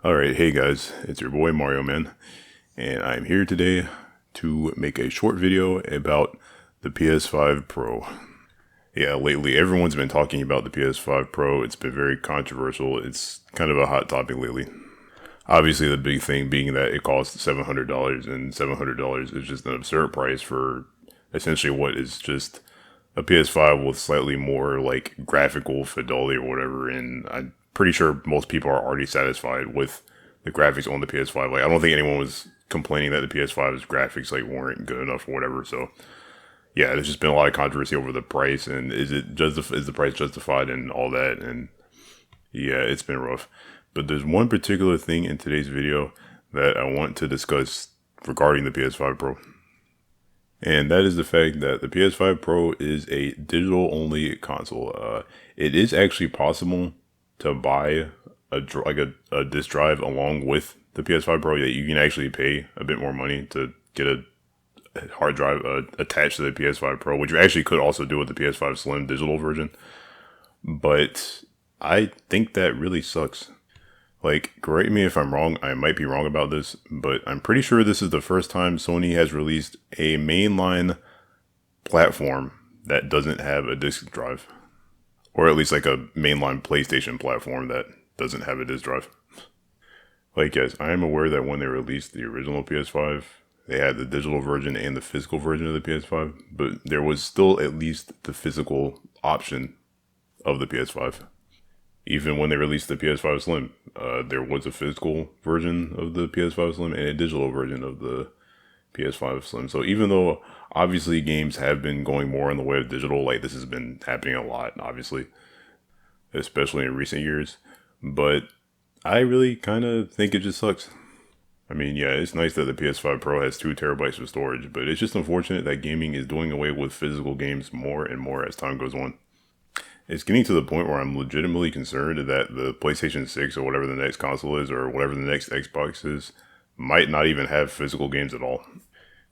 Alright, hey guys, it's your boy Mario Man, and I'm here today to make a short video about the PS5 Pro. Yeah, lately everyone's been talking about the PS5 Pro. It's been very controversial. It's kind of a hot topic lately. Obviously, the big thing being that it costs $700, and $700 is just an absurd price for essentially what is just a PS5 with slightly more like graphical fidelity or whatever. And I'm pretty sure most people are already satisfied with the graphics on the PS5. Like, I don't think anyone was complaining that the PS5's graphics like weren't good enough or whatever. So yeah, there's just been a lot of controversy over the price and is the price justified and all that. And yeah, it's been rough. But there's one particular thing in today's video that I want to discuss regarding the PS5 Pro. And that is the fact that the PS5 Pro is a digital only console. It is actually possible to buy a disc drive along with the PS5 Pro. That you can actually pay a bit more money to get a hard drive attached to the PS5 Pro, which you actually could also do with the PS5 Slim digital version. But I think that really sucks. Like, correct me if I'm wrong, I might be wrong about this, but I'm pretty sure this is the first time Sony has released a mainline platform that doesn't have a disc drive. Or at least like a mainline PlayStation platform that doesn't have a disc drive. Like, yes, I am aware that when they released the original PS5, they had the digital version and the physical version of the PS5, but there was still at least the physical option of the PS5. Even when they released the PS5 Slim, there was a physical version of the PS5 Slim and a digital version of the PS5 Slim. So even though obviously games have been going more in the way of digital, like this has been happening a lot, obviously, especially in recent years. But I really kind of think it just sucks. I mean, yeah, it's nice that the PS5 Pro has 2 terabytes of storage, but it's just unfortunate that gaming is doing away with physical games more and more as time goes on. It's getting to the point where I'm legitimately concerned that the PlayStation 6 or whatever the next console is or whatever the next Xbox is might not even have physical games at all.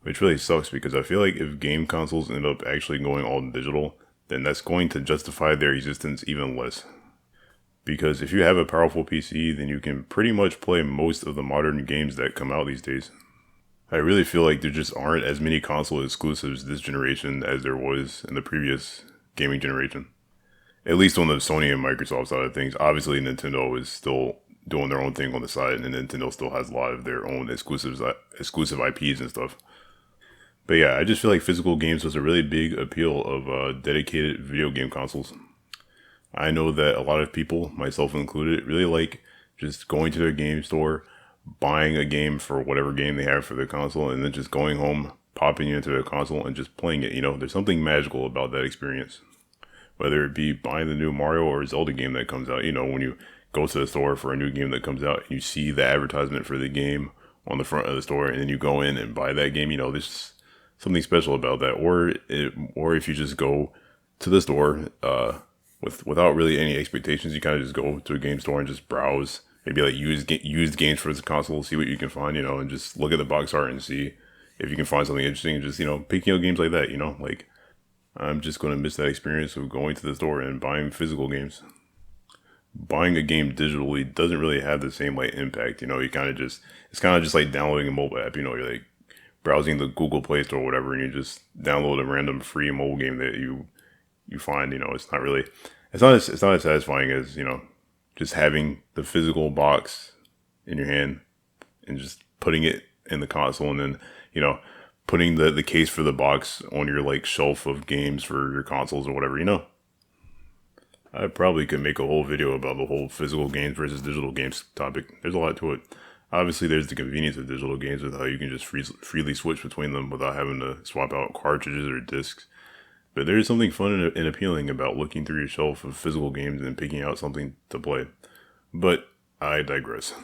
Which really sucks because I feel like if game consoles end up actually going all digital, then that's going to justify their existence even less. Because if you have a powerful PC, then you can pretty much play most of the modern games that come out these days. I really feel like there just aren't as many console exclusives this generation as there was in the previous gaming generation. At least on the Sony and Microsoft side of things. Obviously, Nintendo is still doing their own thing on the side, and Nintendo still has a lot of their own exclusive IPs and stuff. But yeah, I just feel like physical games was a really big appeal of dedicated video game consoles. I know that a lot of people, myself included, really like just going to their game store, buying a game for whatever game they have for their console, and then just going home, popping into their console, and just playing it. You know, there's something magical about that experience. Whether it be buying the new Mario or Zelda game that comes out, you know, when you go to the store for a new game that comes out, and you see the advertisement for the game on the front of the store, and then you go in and buy that game, you know, there's something special about that. Or if you just go to the store without really any expectations, you kind of just go to a game store and just browse, maybe like used games for the console, see what you can find, you know, and just look at the box art and see if you can find something interesting, and just, you know, picking up games like that, you know, like. I'm just going to miss that experience of going to the store and buying physical games. Buying a game digitally doesn't really have the same like impact, you know, it's kind of just like downloading a mobile app, you know, you're like browsing the Google Play Store or whatever, and you just download a random free mobile game that you find, you know, it's not as satisfying as, you know, just having the physical box in your hand and just putting it in the console and then, you know, putting the case for the box on your like shelf of games for your consoles or whatever, you know. I probably could make a whole video about the whole physical games versus digital games topic. There's a lot to it. Obviously, there's the convenience of digital games with how you can just freely switch between them without having to swap out cartridges or discs. But there's something fun and appealing about looking through your shelf of physical games and picking out something to play. But I digress.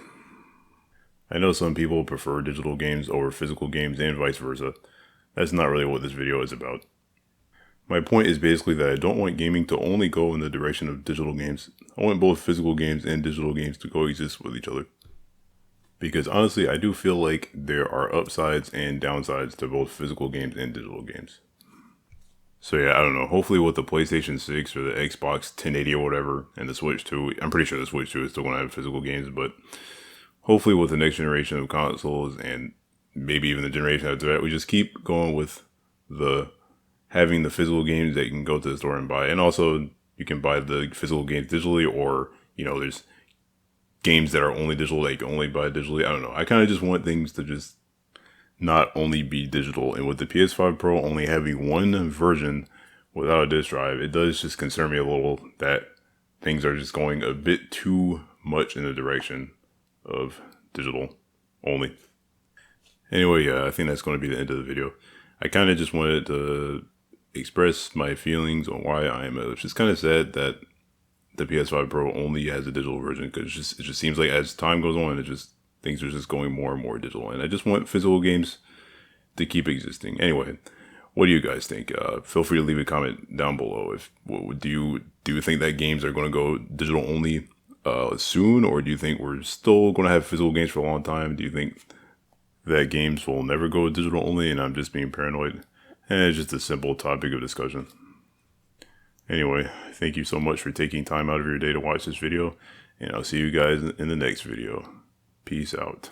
I know some people prefer digital games over physical games and vice versa. That's not really what this video is about. My point is basically that I don't want gaming to only go in the direction of digital games. I want both physical games and digital games to coexist with each other. Because honestly, I do feel like there are upsides and downsides to both physical games and digital games. So yeah, I don't know. Hopefully with the PlayStation 6 or the Xbox 1080 or whatever, and the Switch 2, I'm pretty sure the Switch 2 is still going to have physical games, but hopefully with the next generation of consoles and maybe even the generation after that, we just keep going with having the physical games that you can go to the store and buy. And also you can buy the physical games digitally, or, there's games that are only digital that you can only buy digitally. I don't know. I kind of just want things to just not only be digital. And with the PS5 Pro only having one version without a disc drive, it does just concern me a little that things are just going a bit too much in the direction of digital only. Anyway, yeah, I think that's going to be the end of the video. I kind of just wanted to express my feelings on why I am just kind of sad that the PS5 Pro only has a digital version, because it just seems like as time goes on, things are just going more and more digital, and I just want physical games to keep existing. Anyway, what do you guys think? Feel free to leave a comment down below. Do you think that games are going to go digital only soon, or do you think we're still going to have physical games for a long time? Do you think that games will never go digital only and I'm just being paranoid? And it's just a simple topic of discussion. Anyway, thank you so much for taking time out of your day to watch this video, and I'll see you guys in the next video. Peace out.